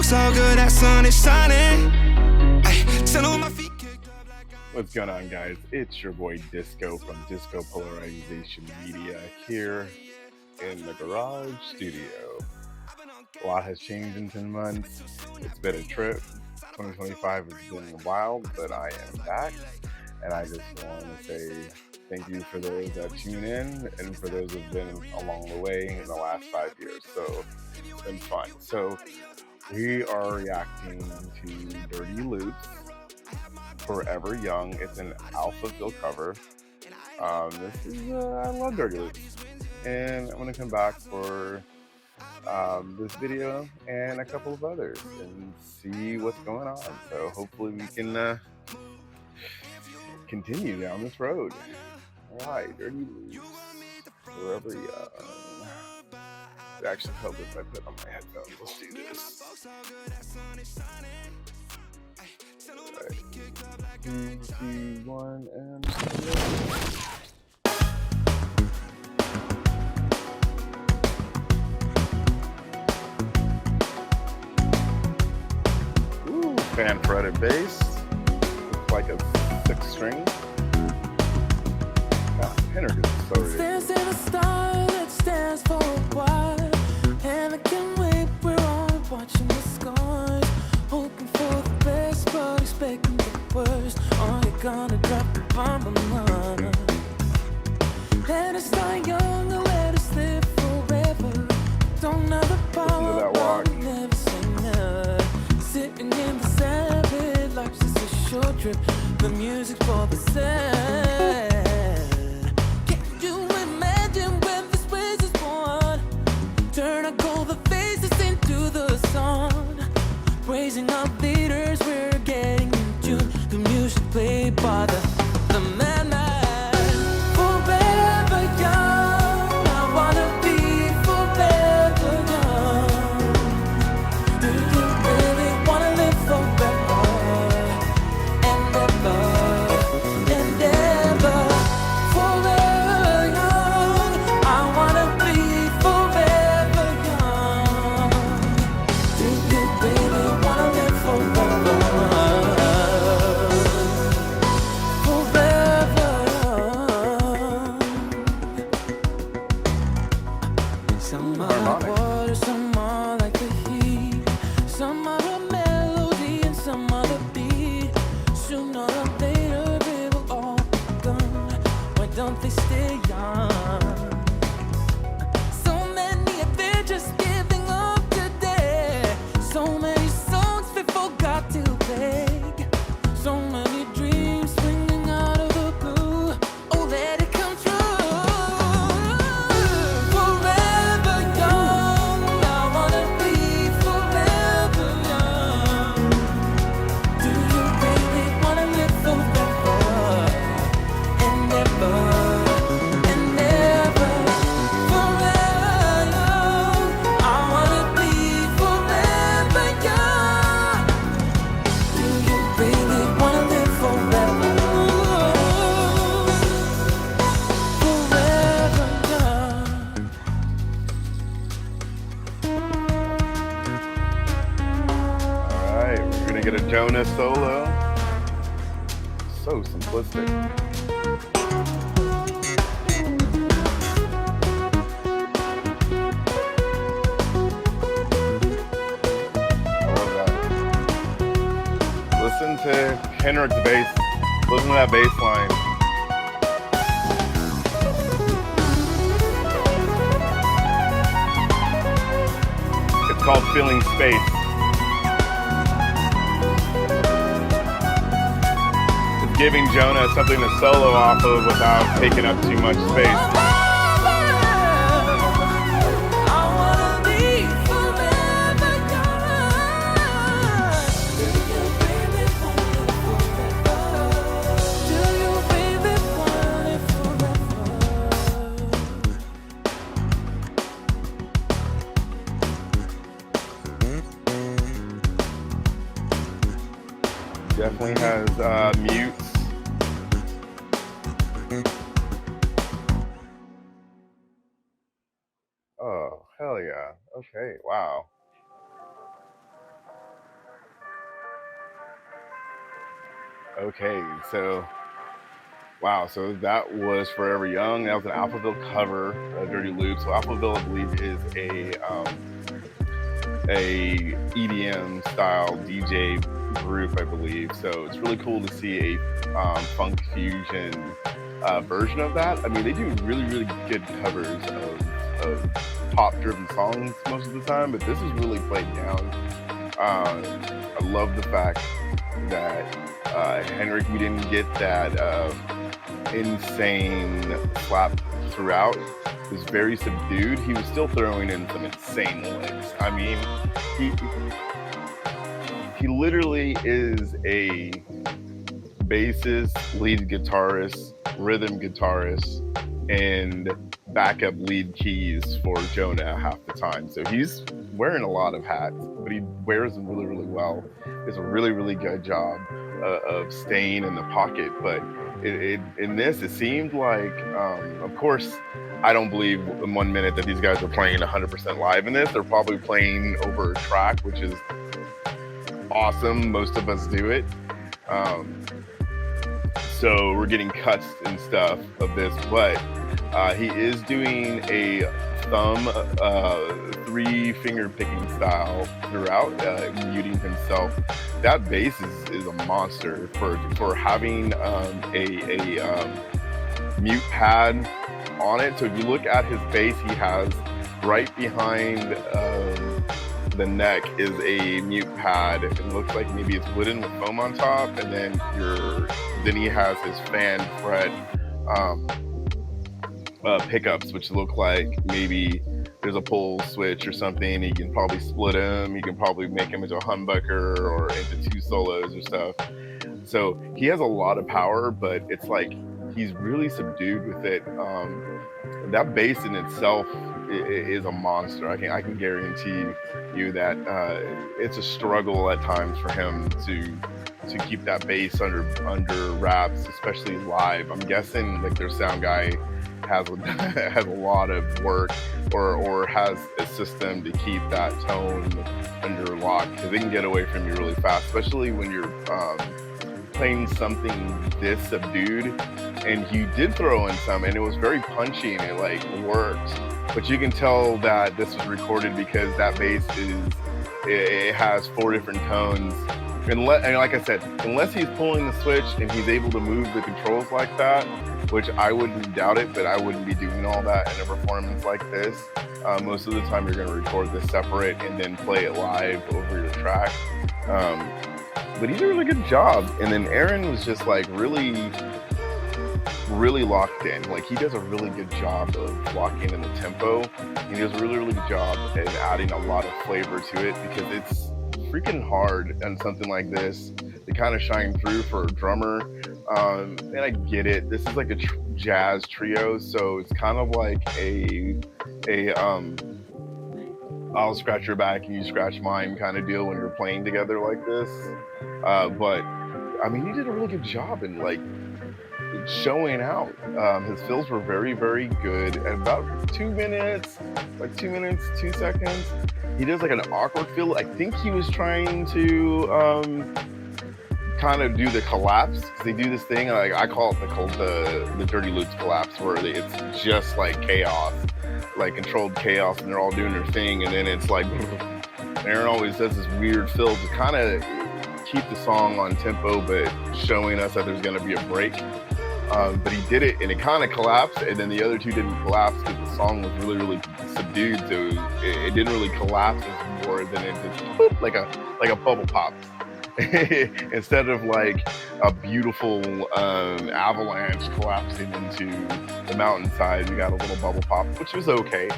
smoke so good that sun is shining. Ay, tell 'em my feet kicked up like What's going on, guys? It's your boy Disco from Disco Polarization Media here in the garage studio. A lot has changed in 10 months. It's been a trip. 2025 has been wild, but I am back. And I just want to say thank you for those that tune in and for those who've been along the way in the last 5 years. So it's been fun. So we are reacting to Dirtyloops, Forever Young. It's an Alphaville cover. I love Dirtyloops. And I'm going to come back for this video and a couple of others and see what's going on. So hopefully we can continue down this road. Alright, Dirtyloops, Forever Young. It actually helps if I put on my headphones. Let's do this. Right. 3, 2, 1, and ooh, fan fretted bass. Looks like a 6-string. Henrik is so ridiculous. Stands in a star that stands for a while, and I can't wait. We're all watching the scars, hoping for the best but expecting the worst. Are you gonna drop the bomb or not? Let us die young or let us live forever. Don't have the power, but we never say never. Sitting in the sand, life's just a short trip. The music's for the sad. Raising up leaders, we're getting in tune. The music played by the man. Forever young, I wanna be forever young. Do you really wanna live forever and ever and ever? Forever young, I wanna be forever young. Do you really wanna live forever? Forever young. Some are like water, some are like the heat. Some are a melody and some are the beat. Sooner or later it will all be gone. Why don't they stay young? So many adventures giving up today. So many songs we forgot to play. So many dreams swinging out of the blue. Oh, let it come true. Forever young, I wanna be forever young. Do you really wanna live forever and ever and ever? Forever young, I wanna be forever young. Do you really wanna live forever? Forever young. Alright, we're gonna get a Jonah solo. So simplistic. I love that. Listen to Henrik's bass. Listen to that bass line. It's called Filling Space. It's giving Jonah something to solo off of without taking up too much space. I wanna be forever young. Do you really wanna live forever? Do you really wanna live forever? Definitely has mutes. Oh, hell yeah. Okay, wow. Okay, so wow, so that was Forever Young. That was an Alphaville cover of Dirtyloops. So Alphaville, I believe, is a EDM style DJ group, I believe. So it's really cool to see a funk fusion version of that. I mean, they do really, really good covers of pop-driven songs most of the time, but this is really played down. I love the fact that Henrik, we didn't get that insane slap throughout. It was very subdued. He was still throwing in some insane licks. I mean, he literally is a bassist, lead guitarist, rhythm guitarist, and backup lead keys for Jonah half the time. So he's wearing a lot of hats, but he wears them really, really well. Does a really, really good job of staying in the pocket. But in this, it seemed like, of course, I don't believe in 1 minute that these guys are playing 100% live in this. They're probably playing over a track, which is awesome. Most of us do it. So we're getting cuts and stuff of this, but he is doing a thumb, 3-finger picking style throughout, muting himself. That bass is a monster for having a mute pad on it. So if you look at his bass, he has right behind the neck is a mute pad. It looks like maybe it's wooden with foam on top, and then he has his fan fret pickups, which look like maybe there's a pull switch or something. You can probably split them. You can probably make him into a humbucker or into 2 solos or stuff. So he has a lot of power, but it's like he's really subdued with it. That bass in itself is a monster. I can guarantee you that it's a struggle at times for him to keep that bass under wraps, especially live. I'm guessing like their sound guy has a lot of work or has a system to keep that tone under lock, because they can get away from you really fast, especially when you're playing something this subdued. And you did throw in some, and it was very punchy, and it like worked. But you can tell that this was recorded because that bass it has 4 different tones. And like I said, unless he's pulling the switch and he's able to move the controls like that, which I wouldn't doubt it, but I wouldn't be doing all that in a performance like this. Most of the time you're going to record this separate and then play it live over your track. But he did a really good job. And then Aaron was just like really locked in. Like he does a really good job of locking in the tempo. He does a really, really good job at adding a lot of flavor to it, because it's freaking hard on something like this to kind of shine through for a drummer. And I get it. This is like a jazz trio, so it's kind of like a I'll scratch your back and you scratch mine kind of deal when you're playing together like this. But I mean, he did a really good job in like showing out. His fills were very, very good. At about 2 minutes, 2 seconds, he does like an awkward fill. I think he was trying to kind of do the collapse, because they do this thing, like I call it the Dirtyloops collapse, where it's just like chaos, like controlled chaos, and they're all doing their thing, and then it's like Aaron always does this weird fill to kind of keep the song on tempo, but showing us that there's going to be a break. But he did it, and it kind of collapsed, and then the other two didn't collapse because the song was really, really subdued, so it didn't really collapse as more than it just boop, like a bubble pop. Instead of like a beautiful avalanche collapsing into the mountainside, we got a little bubble pop, which was okay.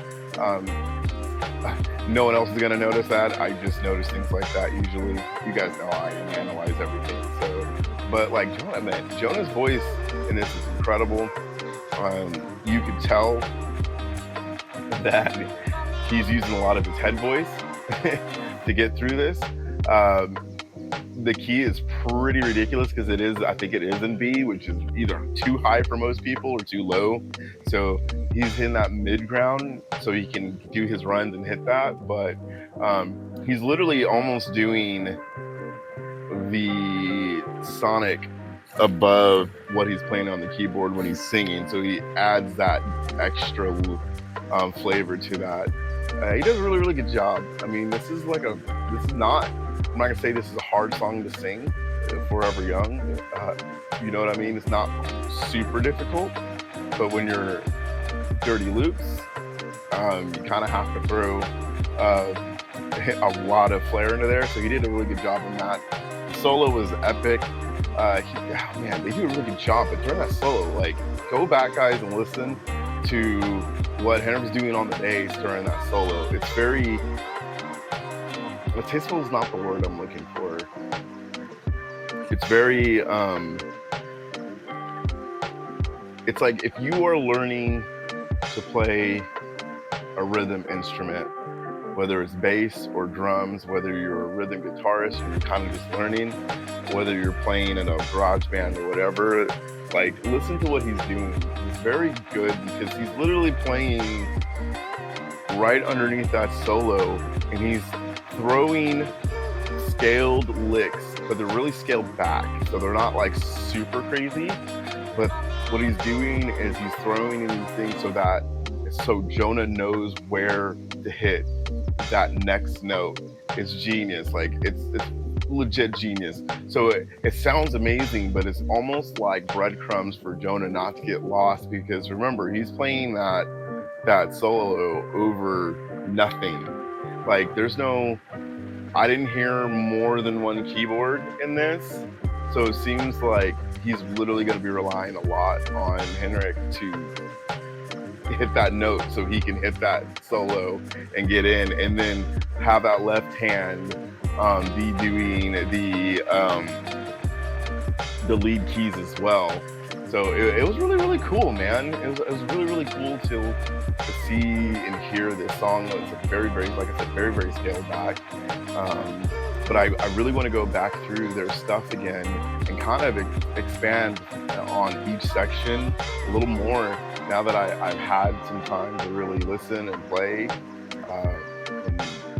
No one else is gonna notice that. I just notice things like that usually. You guys know I analyze everything. So, but like Jonah's voice in this is incredible. You could tell that he's using a lot of his head voice to get through this. The key is pretty ridiculous because I think it is in B, which is either too high for most people or too low. So he's in that mid ground so he can do his runs and hit that. But he's literally almost doing the sonic above what he's playing on the keyboard when he's singing, so he adds that extra flavor to that. He does a really, really good job. I mean, this is not, I'm not gonna say this is a hard song to sing, Forever Young. You know what I mean? It's not super difficult, but when you're Dirtyloops, you kind of have to throw a lot of flair into there. So he did a really good job on that. The solo was epic. Man, they do a really good job. But during that solo, like, go back, guys, and listen to what Henrik's doing on the bass during that solo. It's very, tasteful is not the word I'm looking for. It's very, it's like if you are learning to play a rhythm instrument, whether it's bass or drums, whether you're a rhythm guitarist and you're kind of just learning, whether you're playing in a garage band or whatever, like, listen to what he's doing. He's very good because he's literally playing right underneath that solo, and he's throwing scaled licks, but they're really scaled back, so they're not like super crazy. But what he's doing is he's throwing in these things so Jonah knows where to hit that next note. It's genius. Like, it's legit genius. So it sounds amazing, but it's almost like breadcrumbs for Jonah not to get lost, because remember, he's playing that solo over nothing. Like, I didn't hear more than one keyboard in this, so it seems like he's literally going to be relying a lot on Henrik to hit that note so he can hit that solo and get in, and then have that left hand be doing the lead keys as well. So it was really, really cool, man. It was really, really cool to see and hear this song. It's very, very, like I said, very, very scaled back. But I really want to go back through their stuff again and kind of expand on each section a little more now that I've had some time to really listen and play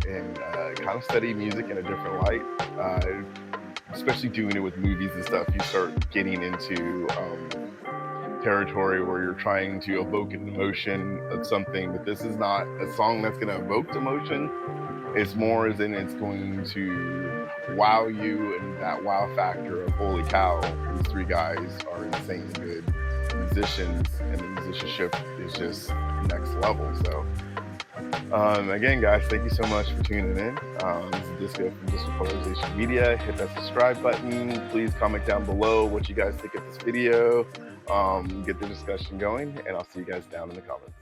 and kind of study music in a different light. Especially doing it with movies and stuff, you start getting into territory where you're trying to evoke an emotion of something, but this is not a song that's going to evoke emotion. It's more as in it's going to wow you, and that wow factor of, holy cow, these three guys are insanely good musicians, and the musicianship is just next level. So again, guys, thank you so much for tuning in. This is Disco from Disco Polarization Media. Hit that subscribe button. Please comment down below what you guys think of this video. Get the discussion going, and I'll see you guys down in the comments.